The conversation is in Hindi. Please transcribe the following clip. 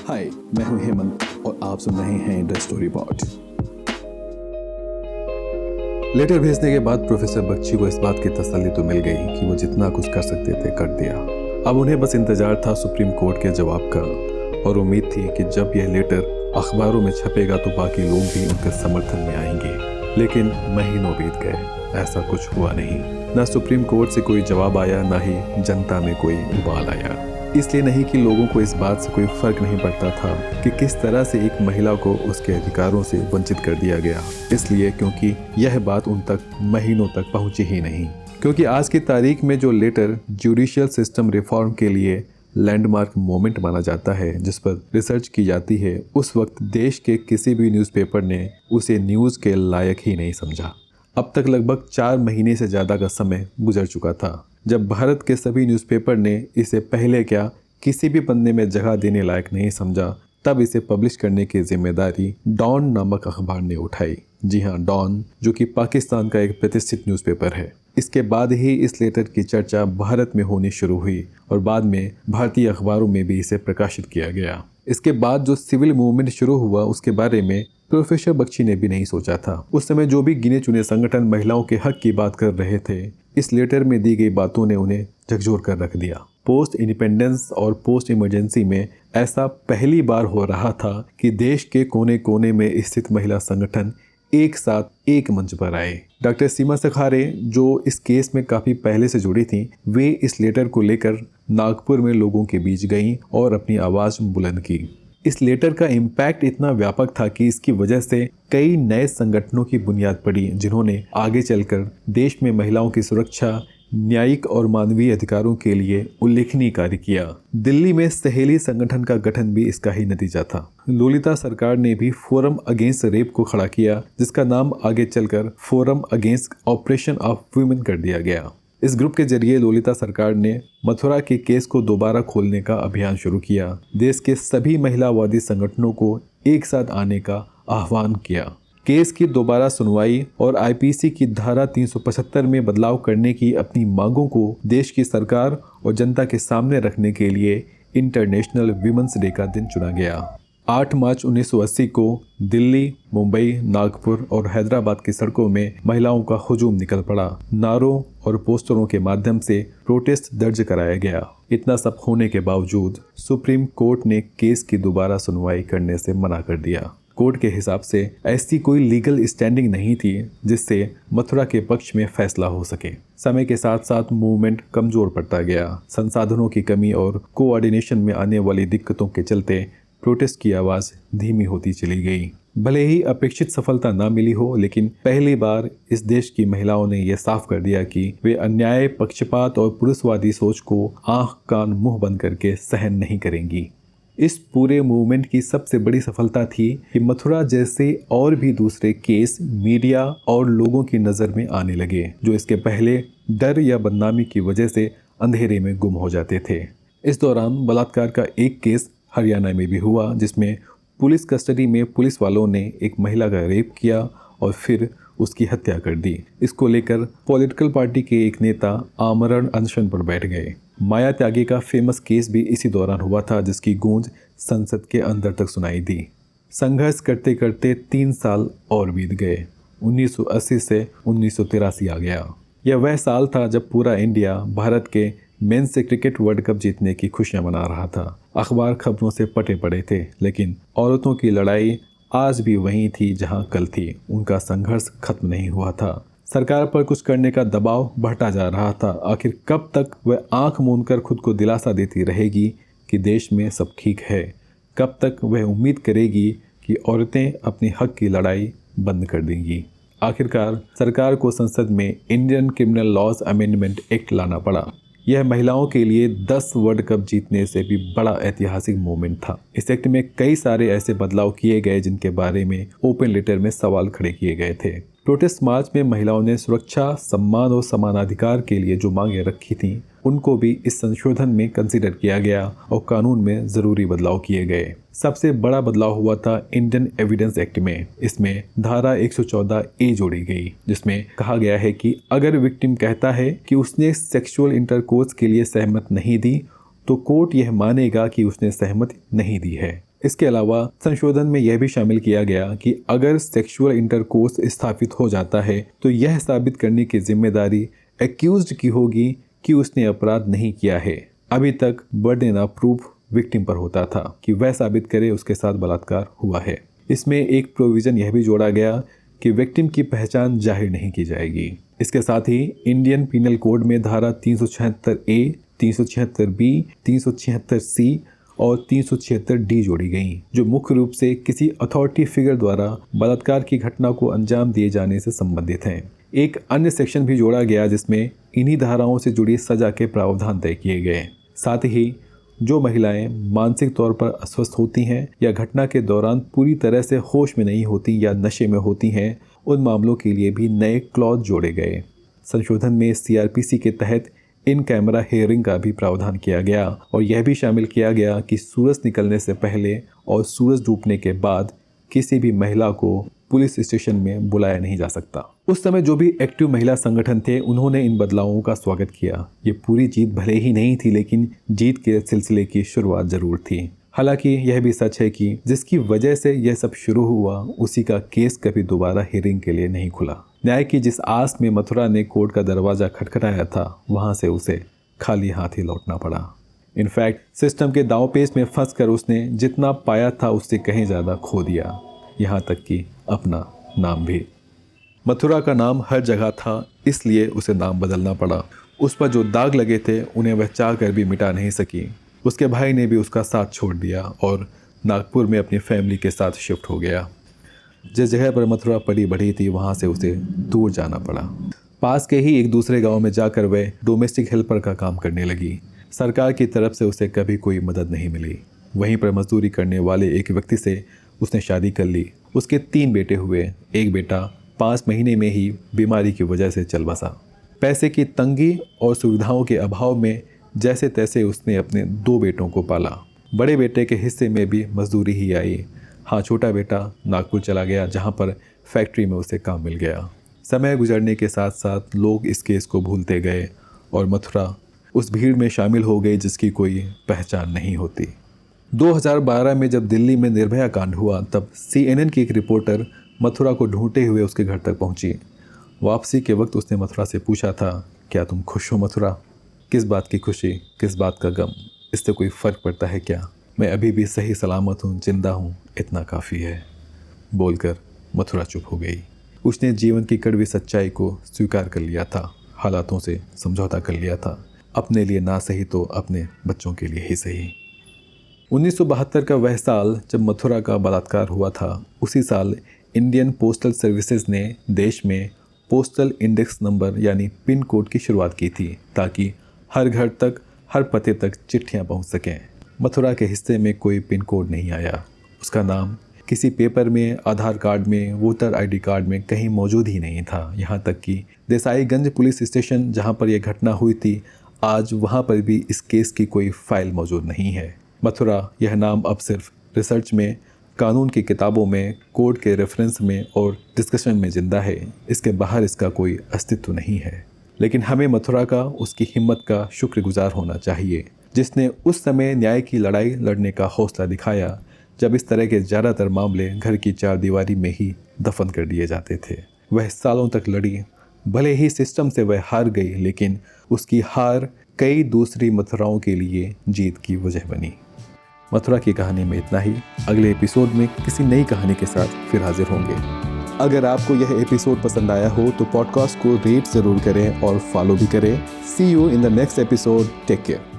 हाय, मैं हूं हेमंत और आप सुन रहे हैं द स्टोरी पॉट। लेटर भेजने के बाद प्रोफेसर बख्शी को इस बात की तसल्ली तो मिल गई कि वो जितना कुछ कर सकते थे कर दिया। अब उन्हें बस इंतजार था सुप्रीम कोर्ट के जवाब का, और उम्मीद थी कि जब यह लेटर अखबारों में छपेगा तो बाकी लोग भी उनके समर्थन में आएंगे। लेकिन महीनों बीत गए, ऐसा कुछ हुआ नहीं। न सुप्रीम कोर्ट से कोई जवाब आया, न ही जनता में कोई उबाल आया। इसलिए नहीं कि लोगों को इस बात से कोई फर्क नहीं पड़ता था कि किस तरह से एक महिला को उसके अधिकारों से वंचित कर दिया गया, इसलिए क्योंकि यह बात उन तक महीनों तक पहुंची ही नहीं। क्योंकि आज की तारीख में जो लेटर जुडिशियल सिस्टम रिफॉर्म के लिए लैंडमार्क मोमेंट माना जाता है, जिस पर रिसर्च की जाती है, उस वक्त देश के किसी भी न्यूज़पेपर ने उसे न्यूज़ के लायक ही नहीं समझा। अब तक लगभग 4 महीने से ज़्यादा का समय गुजर चुका था जब भारत के सभी न्यूज़पेपर ने इसे पहले क्या किसी भी पन्ने में जगह देने लायक नहीं समझा। तब इसे पब्लिश करने की जिम्मेदारी डॉन नामक अखबार ने उठाई। जी हाँ, डॉन, जो कि पाकिस्तान का एक प्रतिष्ठित न्यूज़पेपर है। इसके बाद ही इस लेटर की चर्चा भारत में होनी शुरू हुई और बाद में भारतीय अखबारों में भी इसे प्रकाशित किया गया। इसके बाद जो सिविल मूवमेंट शुरू हुआ उसके बारे में प्रोफेसर बख्शी ने भी नहीं सोचा था। उस समय जो भी गिने चुने संगठन महिलाओं के हक की बात कर रहे थे, इस लेटर में दी गई बातों ने उन्हें झकझोर कर रख दिया। पोस्ट इंडिपेंडेंस और पोस्ट इमरजेंसी में ऐसा पहली बार हो रहा था कि देश के कोने कोने में स्थित महिला संगठन एक साथ एक मंच पर आए। डॉक्टर सीमा सखारे, जो इस केस में काफ़ी पहले से जुड़ी थी, वे इस लेटर को लेकर नागपुर में लोगों के बीच गईं और अपनी आवाज़ बुलंद की। इस लेटर का इम्पैक्ट इतना व्यापक था कि इसकी वजह से कई नए संगठनों की बुनियाद पड़ी, जिन्होंने आगे चलकर देश में महिलाओं की सुरक्षा, न्यायिक और मानवीय अधिकारों के लिए उल्लेखनीय कार्य किया। दिल्ली में सहेली संगठन का गठन भी इसका ही नतीजा था। लोलिता सरकार ने भी फोरम अगेंस्ट रेप को खड़ा किया, जिसका नाम आगे चलकर forum against operation of women कर दिया गया। इस ग्रुप के जरिए लोलिता सरकार ने मथुरा के केस को दोबारा खोलने का अभियान शुरू किया। देश के सभी महिलावादी संगठनों को एक साथ आने का आह्वान किया। केस की दोबारा सुनवाई और आईपीसी की धारा 375 में बदलाव करने की अपनी मांगों को देश की सरकार और जनता के सामने रखने के लिए इंटरनेशनल वीमेंस डे का दिन चुना गया। 8 मार्च 1980 को दिल्ली, मुंबई, नागपुर और हैदराबाद की सड़कों में महिलाओं का हुजूम निकल पड़ा। नारों और पोस्टरों के माध्यम से प्रोटेस्ट दर्ज कराया गया। इतना सब होने के बावजूद सुप्रीम कोर्ट ने केस की दोबारा सुनवाई करने से मना कर दिया। कोर्ट के हिसाब से ऐसी कोई लीगल स्टैंडिंग नहीं थी जिससे मथुरा के पक्ष में फैसला हो सके। समय के साथ साथ मूवमेंट कमजोर पड़ता गया। संसाधनों की कमी और कोऑर्डिनेशन में आने वाली दिक्कतों के चलते प्रोटेस्ट की आवाज़ धीमी होती चली गई। भले ही अपेक्षित सफलता ना मिली हो, लेकिन पहली बार इस देश की महिलाओं ने यह साफ कर दिया कि वे अन्याय, पक्षपात और पुरुषवादी सोच को आंख कान मुंह बंद करके सहन नहीं करेंगी। इस पूरे मूवमेंट की सबसे बड़ी सफलता थी कि मथुरा जैसे और भी दूसरे केस मीडिया और लोगों की नज़र में आने लगे, जो इसके पहले डर या बदनामी की वजह से अंधेरे में गुम हो जाते थे। इस दौरान बलात्कार का एक केस हरियाणा में भी हुआ, जिसमें पुलिस कस्टडी में पुलिस वालों ने एक महिला का रेप किया और फिर उसकी हत्या कर दी। इसको लेकर पॉलिटिकल पार्टी के एक नेता आमरण अनशन पर बैठ गए। माया त्यागी का फेमस केस भी इसी दौरान हुआ था, जिसकी गूंज संसद के अंदर तक सुनाई दी। संघर्ष करते करते 3 साल और बीत गए। 1980 से 1983 आ गया। यह वह साल था जब पूरा इंडिया भारत के मेंस से क्रिकेट वर्ल्ड कप जीतने की खुशियां मना रहा था। अखबार खबरों से पटे पड़े थे, लेकिन औरतों की लड़ाई आज भी वहीं थी जहां कल थी। उनका संघर्ष खत्म नहीं हुआ था। सरकार पर कुछ करने का दबाव बढ़ता जा रहा था। आखिर कब तक वह आंख मूंदकर खुद को दिलासा देती रहेगी कि देश में सब ठीक है? कब तक वह उम्मीद करेगी कि औरतें अपने हक की लड़ाई बंद कर देंगी? आखिरकार सरकार को संसद में Indian criminal laws amendment act लाना पड़ा। यह महिलाओं के लिए 10 वर्ल्ड कप जीतने से भी बड़ा ऐतिहासिक मोमेंट था। इस एक्ट में कई सारे ऐसे बदलाव किए गए जिनके बारे में ओपन लेटर में सवाल खड़े किए गए थे। प्रोटेस्ट मार्च में महिलाओं ने सुरक्षा, सम्मान और समानाधिकार के लिए जो मांगें रखी थीं, उनको भी इस संशोधन में कंसीडर किया गया और कानून में ज़रूरी बदलाव किए गए। सबसे बड़ा बदलाव हुआ था इंडियन एविडेंस एक्ट में। इसमें धारा 114A जोड़ी गई, जिसमें कहा गया है कि अगर विक्टिम कहता है कि उसने सेक्सुअल इंटरकोर्स के लिए सहमत नहीं दी, तो कोर्ट यह मानेगा कि उसने सहमति नहीं दी है। इसके अलावा संशोधन में यह भी शामिल किया गया कि अगर सेक्सुअल इंटरकोर्स स्थापित हो जाता है तो यह साबित करने की जिम्मेदारी एक्यूज्ड की होगी कि उसने अपराध नहीं किया है। अभी तक बर्डन ऑफ प्रूफ विक्टिम पर होता था कि वह साबित करे उसके साथ बलात्कार हुआ है। इसमें एक प्रोविजन यह भी जोड़ा गया कि विक्टिम की पहचान जाहिर नहीं की जाएगी। इसके साथ ही इंडियन पीनल कोड में धारा 376A, 376B, 376C और 376D जोड़ी गई, जो मुख्य रूप से किसी अथॉरिटी फिगर द्वारा बलात्कार की घटना को अंजाम दिए जाने से संबंधित हैं। एक अन्य सेक्शन भी जोड़ा गया जिसमें इन्हीं धाराओं से जुड़ी सजा के प्रावधान तय किए गए। साथ ही जो महिलाएं मानसिक तौर पर अस्वस्थ होती हैं या घटना के दौरान पूरी तरह से होश में नहीं होती या नशे में होती हैं, उन मामलों के लिए भी नए क्लॉज जोड़े गए। संशोधन में CRPC के तहत इन कैमरा हेयरिंग का भी प्रावधान किया गया और यह भी शामिल किया गया कि सूरज निकलने से पहले और सूरज डूबने के बाद किसी भी महिला को पुलिस स्टेशन में बुलाया नहीं जा सकता। उस समय जो भी एक्टिव महिला संगठन थे उन्होंने इन बदलावों का स्वागत किया। ये पूरी जीत भले ही नहीं थी, लेकिन जीत के सिलसिले की शुरुआत जरूर थी। हालांकि यह भी सच है कि जिसकी वजह से यह सब शुरू हुआ उसी का केस कभी दोबारा हियरिंग के लिए नहीं खुला। न्याय की जिस आस में मथुरा ने कोर्ट का दरवाजा खटखटाया था, वहां से उसे खाली हाथ ही लौटना पड़ा। इनफैक्ट सिस्टम के दांवपेच में फंसकर उसने जितना पाया था उससे कहीं ज़्यादा खो दिया, यहाँ तक कि अपना नाम भी। मथुरा का नाम हर जगह था, इसलिए उसे नाम बदलना पड़ा। उस पर जो दाग लगे थे उन्हें वह चाह कर भी मिटा नहीं सकी। उसके भाई ने भी उसका साथ छोड़ दिया और नागपुर में अपनी फैमिली के साथ शिफ्ट हो गया। जिस जगह पर मथुरा पली बढ़ी थी वहाँ से उसे दूर जाना पड़ा। पास के ही एक दूसरे गांव में जाकर वह डोमेस्टिक हेल्पर का काम करने लगी। सरकार की तरफ से उसे कभी कोई मदद नहीं मिली। वहीं पर मजदूरी करने वाले एक व्यक्ति से उसने शादी कर ली। उसके 3 बेटे हुए। एक बेटा 5 महीने में ही बीमारी की वजह से चल बसा। पैसे की तंगी और सुविधाओं के अभाव में जैसे तैसे उसने अपने 2 बेटों को पाला। बड़े बेटे के हिस्से में भी मजदूरी ही आई। हाँ, छोटा बेटा नागपुर चला गया, जहाँ पर फैक्ट्री में उसे काम मिल गया। समय गुजरने के साथ साथ लोग इस केस को भूलते गए और मथुरा उस भीड़ में शामिल हो गई जिसकी कोई पहचान नहीं होती। 2012 में जब दिल्ली में निर्भया कांड हुआ तब CNN की एक रिपोर्टर मथुरा को ढूंढते हुए उसके घर तक पहुंची। वापसी के वक्त उसने मथुरा से पूछा था, क्या तुम खुश हो मथुरा? किस बात की खुशी, किस बात का गम? इससे कोई फ़र्क पड़ता है क्या? मैं अभी भी सही सलामत हूँ, जिंदा हूँ, इतना काफ़ी है। बोलकर मथुरा चुप हो गई। उसने जीवन की कड़वी सच्चाई को स्वीकार कर लिया था, हालातों से समझौता कर लिया था। अपने लिए ना सही तो अपने बच्चों के लिए ही सही। 1972 का वह साल जब मथुरा का बलात्कार हुआ था, उसी साल इंडियन पोस्टल सर्विसेज ने देश में पोस्टल इंडेक्स नंबर यानी पिन कोड की शुरुआत की थी, ताकि हर घर तक, हर पते तक चिट्ठियां पहुंच सकें। मथुरा के हिस्से में कोई पिन कोड नहीं आया। उसका नाम किसी पेपर में, आधार कार्ड में, वोटर ID कार्ड में कहीं मौजूद ही नहीं था। यहाँ तक कि देसाईगंज पुलिस स्टेशन जहाँ पर यह घटना हुई थी, आज वहाँ पर भी इस केस की कोई फाइल मौजूद नहीं है। मथुरा यह नाम अब सिर्फ रिसर्च में, कानून की किताबों में, कोर्ट के रेफरेंस में और डिस्कशन में जिंदा है। इसके बाहर इसका कोई अस्तित्व नहीं है। लेकिन हमें मथुरा का, उसकी हिम्मत का शुक्रगुजार होना चाहिए, जिसने उस समय न्याय की लड़ाई लड़ने का हौसला दिखाया जब इस तरह के ज़्यादातर मामले घर की 4 दीवारी में ही दफन कर दिए जाते थे। वह सालों तक लड़ी। भले ही सिस्टम से वह हार गई, लेकिन उसकी हार कई दूसरी मथुराओं के लिए जीत की वजह बनी। मथुरा की कहानी में इतना ही। अगले एपिसोड में किसी नई कहानी के साथ फिर हाजिर होंगे। अगर आपको यह एपिसोड पसंद आया हो तो पॉडकास्ट को रेट ज़रूर करें और फॉलो भी करें। See you in the next episode. Take care.